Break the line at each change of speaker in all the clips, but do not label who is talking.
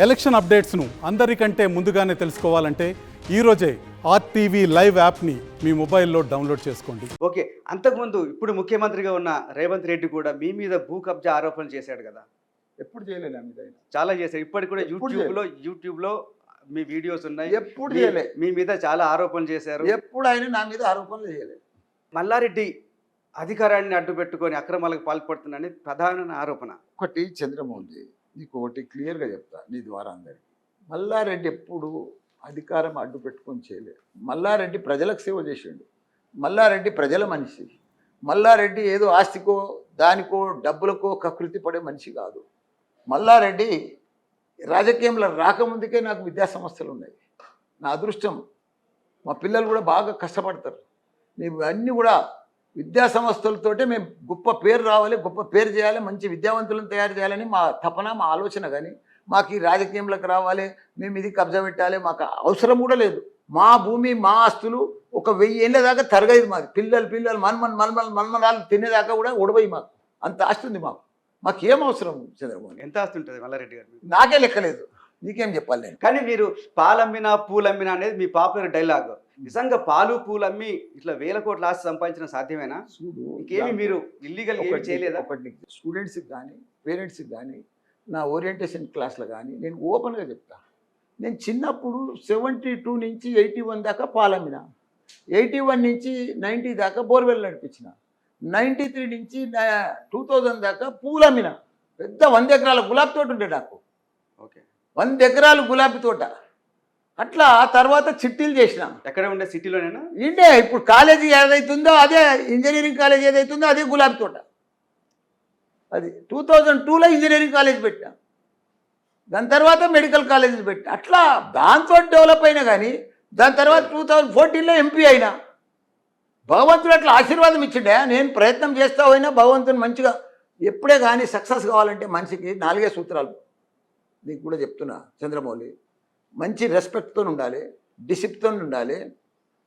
Election అప్డేట్స్ను అందరికంటే ముందుగానే తెలుసుకోవాలంటే ఈరోజే ఆర్టీవీ లైవ్ యాప్ని మీ మొబైల్లో డౌన్లోడ్ చేసుకోండి.
ఓకే. అంతకుముందు ఇప్పుడు ముఖ్యమంత్రిగా ఉన్న రేవంత్ రెడ్డి కూడా మీ మీద భూ కబ్జా ఆరోపణలు చేశాడు కదా.
ఎప్పుడు చేయలేదు నా మీద ఆయన.
చాలా చేశాడు. ఇప్పటికి కూడా
ఎప్పుడు
యూట్యూబ్లో మీ వీడియోస్ ఉన్నాయి.
ఎప్పుడు చేయలే.
మీ మీద చాలా ఆరోపణలు చేశారు.
ఎప్పుడు ఆయన నా మీద ఆరోపణలు చేయలేదు.
మల్లారెడ్డి అధికారాన్ని అడ్డు పెట్టుకొని అక్రమాలకు పాల్పడుతున్నాడని ప్రధాన ఆరోపణ.
ఒకటి చంద్రమోహన్, నీకు ఒకటి క్లియర్గా చెప్తా నీ ద్వారా అందరికి. మల్లారెడ్డి ఎప్పుడు అధికారం అడ్డు పెట్టుకొని చేయలేదు. మల్లారెడ్డి ప్రజలకు సేవ చేసిండు. మల్లారెడ్డి ప్రజల మనిషి. మల్లారెడ్డి ఏదో ఆస్తికో దానికో డబ్బులకో కకృతి పడే మనిషి కాదు. మల్లారెడ్డి రాజకీయంలో రాకముందుకే నాకు విద్యా సంస్థలు ఉన్నాయి. నా అదృష్టం. మా పిల్లలు కూడా బాగా కష్టపడతారు. మేము అన్నీ కూడా విద్యా సంస్థలతోటే మేము గొప్ప పేరు రావాలి, గొప్ప పేరు చేయాలి, మంచి విద్యావంతులను తయారు చేయాలని మా తపన, మా ఆలోచన. కానీ మాకు ఈ రాజకీయంలోకి రావాలి, మేము ఇది కబ్జా పెట్టాలి, మాకు అవసరం కూడా లేదు. మా భూమి, మా ఆస్తులు ఒక 1000 ఏళ్ళ దాకా తరగదు మాది. పిల్లలు మన్మనాలు తినేదాకా కూడా ఉడవయి మాకు. అంత ఆస్తి ఉంది మాకు. మాకేం అవసరం చంద్రబాబు?
ఎంత ఆస్తి ఉంటుంది మల్లారెడ్డి గారు?
నాకే లెక్కలేదు. నీకేం చెప్పాలి నేను?
కానీ మీరు పాలమ్మినా పూలమ్మినా అనేది మీ పాపులర్ డైలాగ్. నిజంగా పాలు పూలు అమ్మి ఇట్లా 1000 కోట్ల ఆస్తి సంపాదించడం సాధ్యమేనా? ఇంకేమి మీరు ఇల్లీగల్ ఏమి చేయలేదా?
ఒకటి స్టూడెంట్స్కి కానీ పేరెంట్స్కి కానీ నా ఓరియంటేషన్ క్లాస్లో కానీ నేను ఓపెన్గా చెప్తా. నేను చిన్నప్పుడు 72 నుంచి 81 దాకా పాలమ్మిన, 81 నుంచి 90 దాకా బోర్వెల్ నడిపించిన, 93 నుంచి 2000 దాకా పూలమ్మిన. పెద్ద 100 ఎకరాల గులాబీ తోట ఉండే నాకు.
ఓకే,
100 ఎకరాలు గులాబీ తోట. అట్లా తర్వాత చిట్టీలు చేసిన.
ఎక్కడ ఉండే? సిటీలోనేనా?
ఇండే ఇప్పుడు కాలేజీ ఏదైతుందో అదే, ఇంజనీరింగ్ కాలేజ్ ఏదైతుందో అదే గులాబీ తోట. అది 2002లో ఇంజనీరింగ్ కాలేజ్ పెట్టా. దాని తర్వాత మెడికల్ కాలేజీలు పెట్టా. అట్లా దాంతో డెవలప్ అయినా. కానీ దాని తర్వాత 2014లో ఎంపీ అయినా. భగవంతుడు అట్లా ఆశీర్వాదం ఇచ్చిండే. నేను ప్రయత్నం చేస్తా పోయినా భగవంతుని మంచిగా. ఎప్పుడే కానీ సక్సెస్ కావాలంటే మనిషికి 4 సూత్రాలు నీకు కూడా చెప్తున్నా చంద్రమౌళి. మంచి రెస్పెక్ట్తో ఉండాలి, డిసిప్లిన్తో ఉండాలి,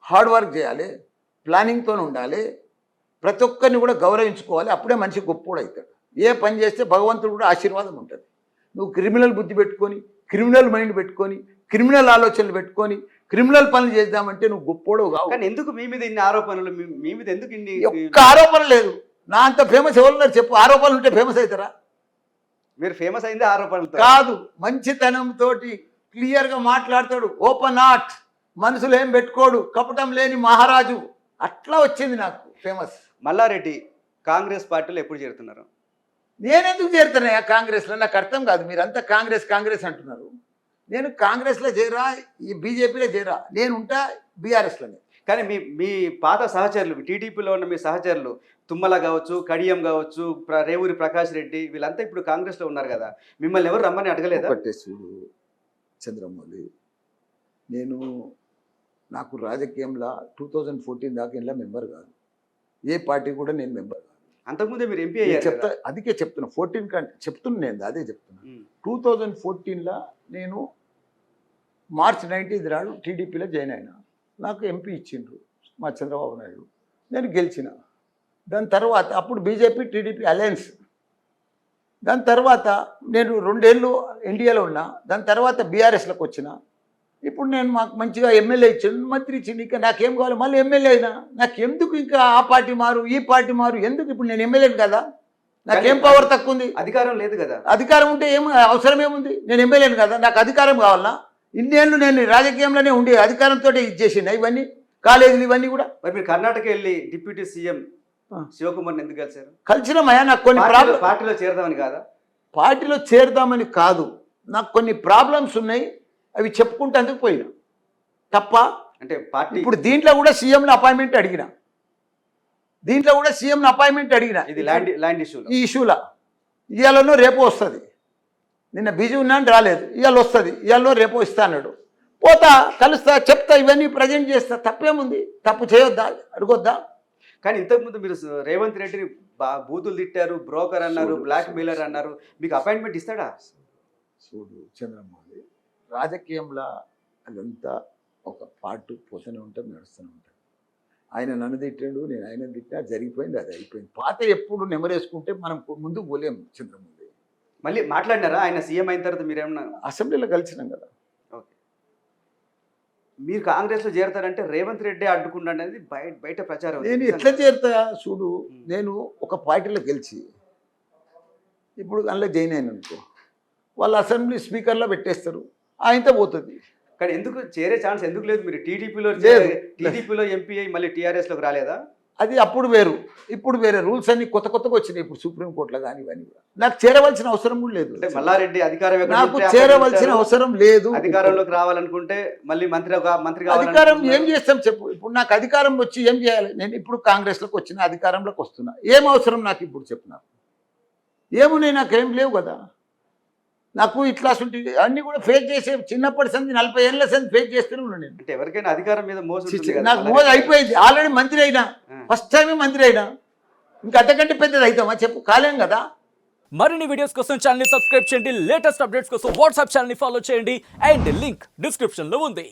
హార్డ్ వర్క్ చేయాలి, ప్లానింగ్తో ఉండాలి, ప్రతి ఒక్కరిని కూడా గౌరవించుకోవాలి. అప్పుడే మనిషి గొప్పోడు అవుతాడు. ఏ పని చేస్తే భగవంతుడు కూడా ఆశీర్వాదం ఉంటుంది. నువ్వు క్రిమినల్ బుద్ధి పెట్టుకొని, క్రిమినల్ మైండ్ పెట్టుకొని, క్రిమినల్ ఆలోచనలు పెట్టుకొని క్రిమినల్ పనులు చేద్దామంటే నువ్వు గొప్పోడు కావు.
కానీ ఎందుకు మీ మీద ఇన్ని ఆరోపణలు? మీ మీద ఎందుకు ఇన్ని?
ఒక్క ఆరోపణ లేదు. నా అంత ఫేమస్ ఎవరున్నారు చెప్పు? ఆరోపణలు ఉంటే ఫేమస్ అవుతారా?
మీరు ఫేమస్ అయింది ఆరోపణలతో
కాదు, మంచితనంతో క్లియర్గా మాట్లాడతాడు. ఓపెన్ హార్ట్, మనసులో ఏం పెట్టుకోడు, కపటం లేని మహారాజు. అట్లా వచ్చింది నాకు ఫేమస్.
మల్లారెడ్డి కాంగ్రెస్ పార్టీలో ఎప్పుడు చేరుతున్నారు?
నేనెందుకు చేరుతున్నాయా కాంగ్రెస్లో? నాకు అర్థం కాదు. మీరంతా కాంగ్రెస్ అంటున్నారు. నేను కాంగ్రెస్లో చేరా, ఈ బీజేపీలో చేరా. నేను ఉంటా బీఆర్ఎస్లోనే.
కానీ మీ పాత సహచరులు, టీడీపీలో ఉన్న మీ సహచరులు తుమ్మల కావచ్చు, కడియం కావచ్చు, రేవూరి ప్రకాష్ రెడ్డి, వీళ్ళంతా ఇప్పుడు కాంగ్రెస్లో ఉన్నారు కదా. మిమ్మల్ని ఎవరు రమ్మని అడగలేదా?
చూడు చంద్రమౌళి, నాకు రాజకీయంలో 2014 దాకా ఇలా మెంబర్ కాదు. ఏ పార్టీ కూడా నేను మెంబర్ కాదు.
అంతకుముందే మీరు ఎంపీ అయ్యారు.
చెప్తా, అందుకే చెప్తున్నా. 14 కంటే చెప్తున్నా, నేను అదే చెప్తున్నా. 2014లో నేను మార్చ్ 19 నాడు టీడీపీలో జాయిన్ అయినా. నాకు ఎంపీ ఇచ్చిండ్రు మా చంద్రబాబు నాయుడు. నేను గెలిచిన. దాని తర్వాత అప్పుడు బీజేపీ టీడీపీ అలయన్స్. దాని తర్వాత నేను 2 ఏళ్ళు ఎన్డీఏలో ఉన్నా. దాని తర్వాత బీఆర్ఎస్లోకి వచ్చిన. ఇప్పుడు నేను మాకు మంచిగా ఎమ్మెల్యే ఇచ్చాను, మంత్రి ఇచ్చింది. ఇంకా నాకేం కావాలి? మళ్ళీ ఎమ్మెల్యే అయినా. నాకు ఎందుకు ఇంకా ఆ పార్టీ మారు, ఈ పార్టీ మారు? ఎందుకు? ఇప్పుడు నేను ఎమ్మెల్యేని కదా. నాకేం పవర్ తక్కువ ఉంది?
అధికారం లేదు కదా.
అధికారం ఉంటే ఏం అవసరం ఏముంది? నేను ఎమ్మెల్యేని కదా. నాకు అధికారం కావాలన్నా? ఇన్నేళ్ళు నేను రాజకీయంలోనే ఉండి అధికారంతో ఇచ్చేసిన ఇవన్నీ కాలేజీలు ఇవన్నీ కూడా.
మరి మీరు కర్ణాటక వెళ్ళి డిప్యూటీ సీఎం శివకుమార్ని ఎందుకు కలిసారు?
కలిసినామయ్యా. నాకు కొన్ని
పార్టీలో చేరదామని కాదా?
పార్టీలో చేరదామని కాదు. నాకు కొన్ని ప్రాబ్లమ్స్ ఉన్నాయి, అవి చెప్పుకుంటేందుకు పోయినా. తప్ప
అంటే పార్టీ
ఇప్పుడు దీంట్లో కూడా సీఎంని అపాయింట్మెంట్ అడిగిన.
ఇది ల్యాండ్ ఇష్యూ.
ఈ ఇష్యూలా ఇవాళనో రేపు వస్తుంది. నిన్న బిజీ ఉన్నాను, రాలేదు. ఇవాళ వస్తుంది. ఇవాళ రేపు ఇస్తా అన్నాడు. పోతా, కలుస్తా, చెప్తా, ఇవన్నీ ప్రజెంట్ చేస్తా. తప్పేముంది? తప్పు చేయొద్దా? అడగొద్దా?
కానీ ఇంతకుముందు మీరు రేవంత్ రెడ్డిని బూతులు తిట్టారు, బ్రోకర్ అన్నారు, బ్లాక్ మెయిలర్ అన్నారు. మీకు అపాయింట్మెంట్ ఇస్తాడా?
చూడు చంద్రమౌళి, రాజకీయంలో అదంతా ఒక పార్ట్ పోతూనే ఉంటుంది, నడుస్తూనే ఉంటుంది. ఆయన నన్ను తిట్టాడు, నేను ఆయన తిట్టా, జరిగిపోయింది, అది అయిపోయింది. పాత ఎప్పుడు నెమరేసుకుంటే మనం ముందుకు పోలేము చంద్రమౌళి.
మళ్ళీ మాట్లాడినారా ఆయన సీఎం అయిన తర్వాత మీరేమన్నా?
అసెంబ్లీలో కలిసినాం కదా.
ఓకే. మీరు కాంగ్రెస్లో చేరతారంటే రేవంత్ రెడ్డి అడ్డుకుండా అనేది బయట ప్రచారం.
నేను ఎట్లా చేరుతా చూడు, నేను ఒక పార్టీలో గెలిచి ఇప్పుడు అందులో జాయిన్ అయిన అనుకో, వాళ్ళు అసెంబ్లీ స్పీకర్లో పెట్టేస్తారు, ఆయనతో పోతుంది.
కానీ ఎందుకు చేరే ఛాన్స్ ఎందుకు లేదు? మీరు టీడీపీలో ఎంపీ అయ్యి మళ్ళీ టీఆర్ఎస్లోకి రాలేదా?
అది అప్పుడు వేరు, ఇప్పుడు వేరే. రూల్స్ అన్ని కొత్తగా వచ్చినాయి ఇప్పుడు సుప్రీంకోర్టులో కానీ ఇవన్నీ కూడా. నాకు చేరవలసిన అవసరం కూడా లేదు.
అంటే మల్లారెడ్డి అధికారం ఎక్కడ
నాకు
ఉంటే
చేరవలసిన అవసరం లేదు.
అధికారంలోకి రావాలనుకుంటే మళ్ళీ మంత్రి
అధికారం ఏం చేస్తాం చెప్పు. ఇప్పుడు నాకు అధికారం వచ్చి ఏం చేయాలి? నేను ఇప్పుడు కాంగ్రెస్లోకి వచ్చిన, అధికారంలోకి వస్తున్నా, ఏం అవసరం నాకు ఇప్పుడు చెప్పిన? ఏమున్నాయి? నాకేం లేవు కదా. నాకు ఇట్లా అన్ని కూడా ఫేస్ చేసే చిన్నప్పటి సంది 40 ఏళ్ళ సంది ఫేస్ చేస్తూనే ఉన్నాను నేను.
అంటే ఎవరికైనా అధికారం మీద మోసం ఉంటుంది కదా.
నాకు మోసం అయిపోయింది. ఆల్రెడీ మంత్రి అయినా, ఫస్ట్ టైమే మంత్రి అయినా, ఇంకా అంతకంటే పెద్దది అవుతామా చెప్పు? కాలేం కదా.
మరిన్ని వీడియోస్ కోసం ఛానల్ ని సబ్స్క్రైబ్ చేయండి, లేటెస్ట్ అప్డేట్స్ కోసం వాట్సాప్ ఛానల్ ని ఫాలో చేయండి అండ్ లింక్ డిస్క్రిప్షన్ లో ఉంది.